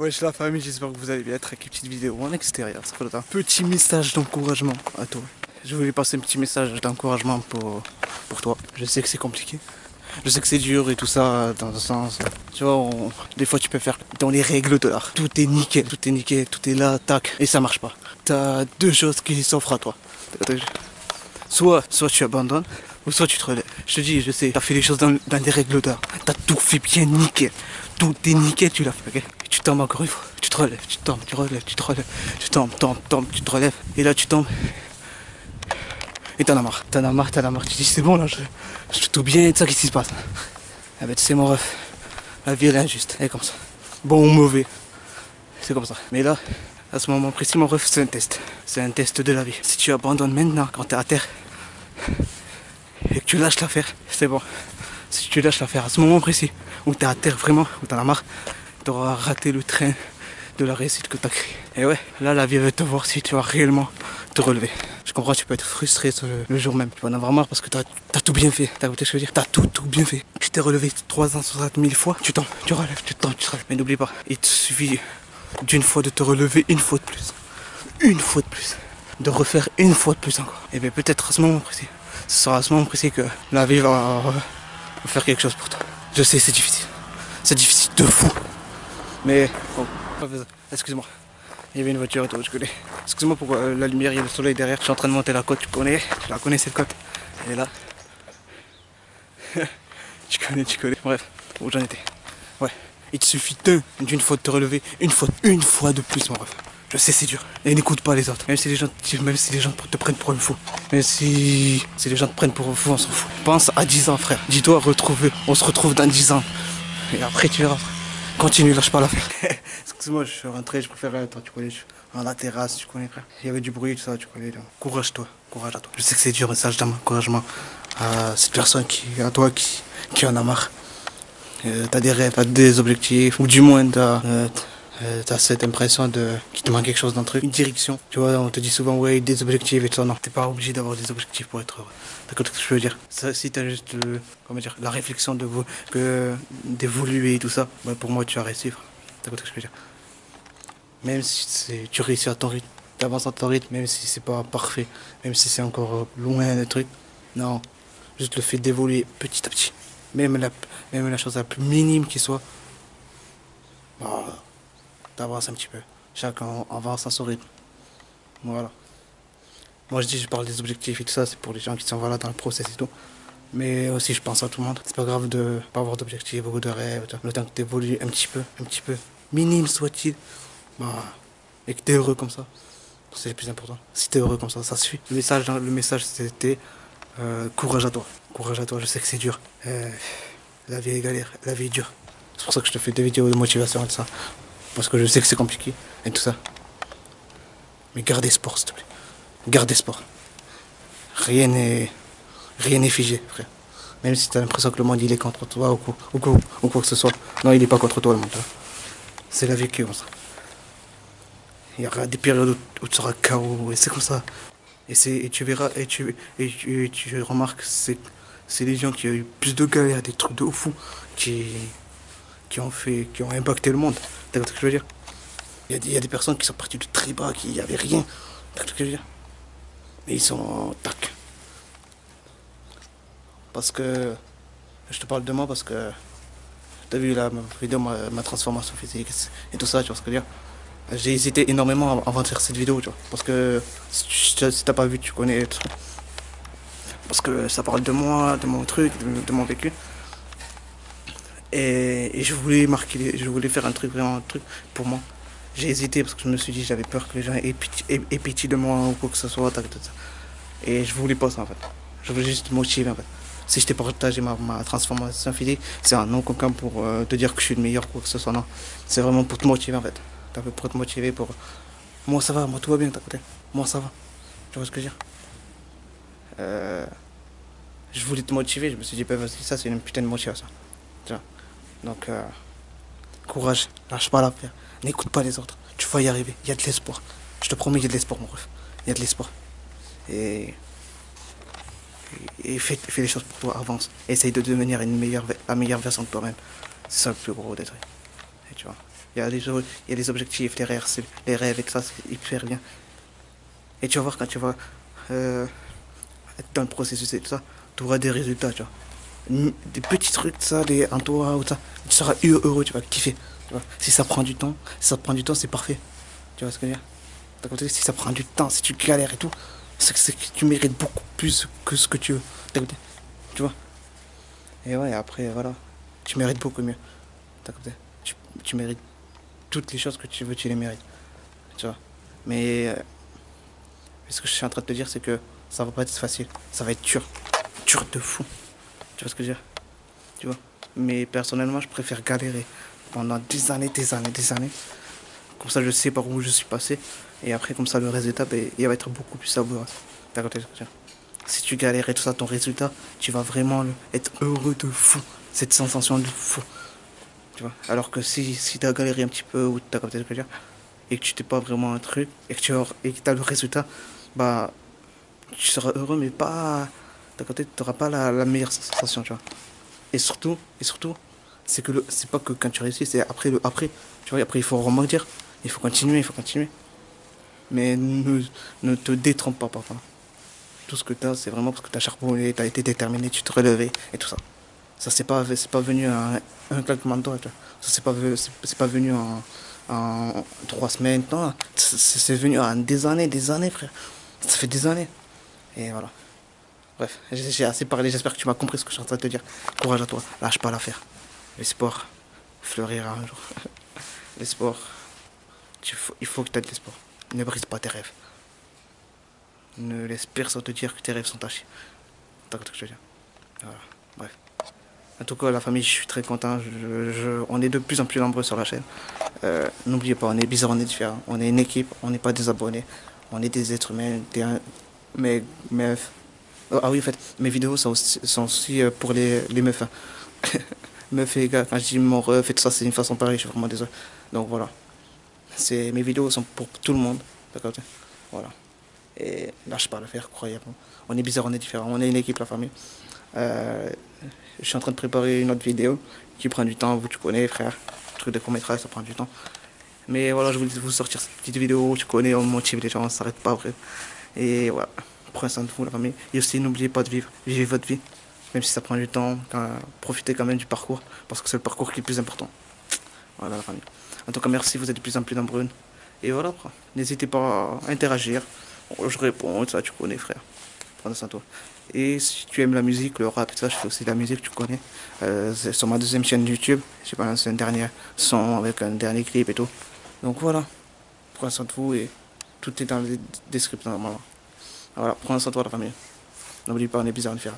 Wesh la famille, j'espère que vous allez bien. Avec une petite vidéo en extérieur. Ça fait un petit message d'encouragement à toi. Je voulais passer un petit message d'encouragement pour toi. Je sais que c'est compliqué. Je sais que c'est dur et tout ça dans un sens. Tu vois, des fois tu peux faire dans les règles de l'art. Tout est nickel, tout est là, tac, et ça marche pas. T'as deux choses qui s'offrent à toi. Soit tu abandonnes, ou soit tu te relèves. Je te dis, je sais, t'as fait les choses dans des règles d'art. T'as tout fait bien nickel. Tout est nickel, tu l'as fait, ok? Et tu tombes encore une fois. Tu te relèves, tu tombes, tu relèves, tu te relèves. Tu tombes, tu te relèves. Et là tu tombes. Et t'en as marre, tu dis c'est bon là, je fais tout bien et tout ça, qu'est-ce qui se passe? Ah ben tu sais mon ref, la vie elle est injuste, elle est comme ça. Bon ou mauvais, c'est comme ça. Mais là, à ce moment précis mon ref, c'est un test de la vie. Si tu abandonnes maintenant quand t'es à terre et que tu lâches l'affaire, c'est bon. Si tu lâches l'affaire à ce moment précis, où t'es à terre vraiment, où t'en as marre, t'auras raté le train de la réussite que t'as créé. Et ouais, là la vie va te voir si tu vas réellement te relever. Je comprends, tu peux être frustré le jour même. Tu vas en avoir marre parce que t'as tout bien fait. T'as écouté ce que je veux dire? T'as tout bien fait. Tu t'es relevé 360 000 fois, tu tombes, tu relèves, tu tombes, tu te relèves. Mais n'oublie pas, il te suffit d'une fois de te relever une fois de plus. Une fois de plus. De refaire une fois de plus encore. Et bien peut-être à ce moment précis. Ce sera à ce moment précis que la vie va faire quelque chose pour toi. Je sais, c'est difficile. C'est difficile de fou. Mais bon, excuse-moi. Il y avait une voiture et tout, je connais. Excuse-moi pour la lumière, il y a le soleil derrière. Je suis en train de monter la côte, tu la connais cette côte. Elle est là. tu connais. Bref, où j'en étais. Ouais, il te suffit d'une fois de te relever, une fois de plus, mon ref. Je sais, c'est dur. Et n'écoute pas les autres. Même si les gens te prennent pour un fou. Même si les gens te prennent pour un fou, on s'en fout. Pense à 10 ans, frère. Dis-toi, on se retrouve dans 10 ans. Et après, tu verras. Continue, lâche pas l'affaire. Excuse-moi, je suis rentré, je préférais toi, tu connais, je suis à la terrasse, tu connais, frère. Il y avait du bruit, tout ça, tu connais. Donc. Courage à toi. Je sais que c'est dur, mais ça, je donne encouragement à cette personne qui en a marre. T'as des rêves, t'as des objectifs, ou du moins t'as cette impression qu'il te manque quelque chose dans le truc, une direction. Tu vois, on te dit souvent, ouais, des objectifs et tout ça. Non, t'es pas obligé d'avoir des objectifs pour être heureux. D'accord, ce que je veux dire. Ça, si t'as juste la réflexion d'évoluer et tout ça, bah, pour moi, tu as réussi. D'accord, ce que je veux dire. Même si tu réussis à ton rythme, t'avances à ton rythme, même si c'est pas parfait, même si c'est encore loin des trucs. Non, juste le fait d'évoluer petit à petit. Même la chose la plus minime qui soit. Bah, t'avances un petit peu. Chacun avance à son rythme. Voilà. Moi je parle des objectifs et tout ça, c'est pour les gens qui sont voilà, dans le process et tout. Mais aussi je pense à tout le monde. C'est pas grave de pas avoir d'objectifs, beaucoup de rêves. Le temps que t'évolues un petit peu, minime soit-il, bah, et que t'es heureux comme ça, c'est le plus important. Si t'es heureux comme ça suffit. Le message c'était courage à toi. Courage à toi, je sais que c'est dur. La vie est galère, la vie est dure. C'est pour ça que je te fais des vidéos de motivation et tout ça. Parce que je sais que c'est compliqué et tout ça. Mais garde espoir, s'il te plaît. Garde espoir. Rien n'est figé, frère. Même si tu as l'impression que le monde il est contre toi ou quoi que ce soit. Non, il n'est pas contre toi, le monde. C'est la vie qui est comme ça. Il y aura des périodes où tu seras KO et c'est comme ça. Et tu verras, et tu remarques que c'est les gens qui ont eu plus de galères, des trucs de fou, qui ont impacté le monde. T'as compris ce que je veux dire? Il y a des personnes qui sont parties de très bas, qui n'avaient rien. T'as compris ce que je veux dire? Mais ils sont tac. Parce que je te parle de moi parce que t'as vu là ma vidéo, ma transformation physique et tout ça, tu vois ce que je veux dire? J'ai hésité énormément avant de faire cette vidéo, tu vois. Parce que si t'as pas vu, tu connais. Parce que ça parle de moi, de mon truc, de mon vécu. Et je voulais faire un truc pour moi. J'ai hésité parce que je me suis dit, j'avais peur que les gens aient pitié de moi ou quoi que ce soit. Et je voulais pas ça en fait. Je voulais juste te motiver en fait. Si je t'ai partagé ma transformation physique, c'est un non quelqu'un pour te dire que je suis le meilleur ou quoi que ce soit. Non, c'est vraiment pour te motiver en fait. Pour te motiver pour. Moi ça va, moi tout va bien, t'as côté. Moi ça va. Tu vois ce que je veux dire? Je voulais te motiver, je me suis dit, bah, vas-y, ça c'est une putain de motivation. Tu vois. Donc, courage, lâche pas l'affaire, n'écoute pas les autres, tu vas y arriver, il y a de l'espoir. Je te promets, il y a de l'espoir, mon ref. Il y a de l'espoir. Et fais les choses pour toi, avance. Essaye de devenir la meilleure version de toi-même. C'est ça le plus gros des trucs. Et tu vois. Il y a les objectifs, les rêves et tout ça, c'est hyper bien. Et tu vas voir quand tu vas être dans le processus et tout ça, tu auras des résultats, tu vois. Des petits trucs, ça, en toi ou ça, tu seras heureux, tu vas kiffer. Tu vois. Si ça prend du temps, c'est parfait. Tu vois ce que je veux dire? T'as compris? Si ça prend du temps, si tu galères et tout, c'est que tu mérites beaucoup plus que ce que tu veux. T'as compris? Tu vois? Et ouais, après, voilà. Tu mérites beaucoup mieux. T'as compris? Tu mérites toutes les choses que tu veux, tu les mérites. Tu vois? Mais ce que je suis en train de te dire, c'est que ça va pas être facile. Ça va être dur. Dur de fou. Tu vois ce que je veux dire? Tu vois? Mais personnellement, je préfère galérer pendant des années, des années, des années. Comme ça, je sais par où je suis passé. Et après, comme ça, le résultat, ben, il va être beaucoup plus savoureux. T'as compris ce que je veux dire? Si tu galères et tout ça, ton résultat, tu vas vraiment être heureux de fou. Cette sensation de fou. Tu vois? Alors que si tu as galéré un petit peu ou t'as compris ce que je veux dire, et que tu t'es pas vraiment un truc, et que tu as le résultat, bah, tu seras heureux, mais pas. T'as compris, t'auras pas la meilleure sensation, tu vois. Et surtout, c'est pas que quand tu réussis, c'est après le après. Tu vois, après il faut rebondir, il faut continuer, il faut continuer. Mais ne te détrompe pas, papa. Tout ce que tu as, c'est vraiment parce que tu as charbonné, tu as été déterminé, tu te relevais et tout ça. Ça, c'est pas venu à un claquement de doigts, tu vois. Ça, c'est pas venu en 3 semaines, non. C'est venu en des années, frère. Ça fait des années. Et voilà. Bref, j'ai assez parlé, j'espère que tu m'as compris ce que je suis en train de te dire. Courage à toi, lâche pas l'affaire. L'espoir fleurira un jour. L'espoir, il faut que tu aies de l'espoir. Ne brise pas tes rêves. Ne laisse personne te dire que tes rêves sont tachés. T'as compris ce que je veux dire? Voilà, bref. En tout cas, la famille, je suis très content. On est de plus en plus nombreux sur la chaîne. N'oubliez pas, on est bizarre, on est différent. On est une équipe, on n'est pas des abonnés. On est des êtres humains, mais ah oui, en fait, mes vidéos sont aussi pour les meufs, hein. Meufs et gars, quand je dis mon ref et tout ça, c'est une façon pareille, je suis vraiment désolé. Donc voilà. Mes vidéos sont pour tout le monde. D'accord? Voilà. Et lâche pas l'affaire, croyez-moi. On est bizarre, on est différent. On est une équipe, la famille. Euh, je suis en train de préparer une autre vidéo qui prend du temps. Vous, tu connais, frère. Le truc de court-métrage, ça prend du temps. Mais voilà, je voulais vous sortir cette petite vidéo. Tu connais, on motive les gens, on s'arrête pas, vrai. Et voilà. Prenez soin de vous, la famille. Et aussi, n'oubliez pas de vivre. Vivez votre vie. Même si ça prend du temps, profitez quand même du parcours. Parce que c'est le parcours qui est le plus important. Voilà, la famille. En tout cas, merci, vous êtes de plus en plus nombreux. Et voilà, n'hésitez pas à interagir. Je réponds, ça, tu connais, frère. Prends soin de toi. Et si tu aimes la musique, le rap, ça, je fais aussi de la musique, tu connais. C'est sur ma deuxième chaîne YouTube. J'ai balancé un dernier son avec un dernier clip et tout. Donc voilà. Prends soin de vous et tout est dans les descriptions normalement. Voilà, prends soin de toi, la famille. N'oublie pas, on est bizarre, on est fier.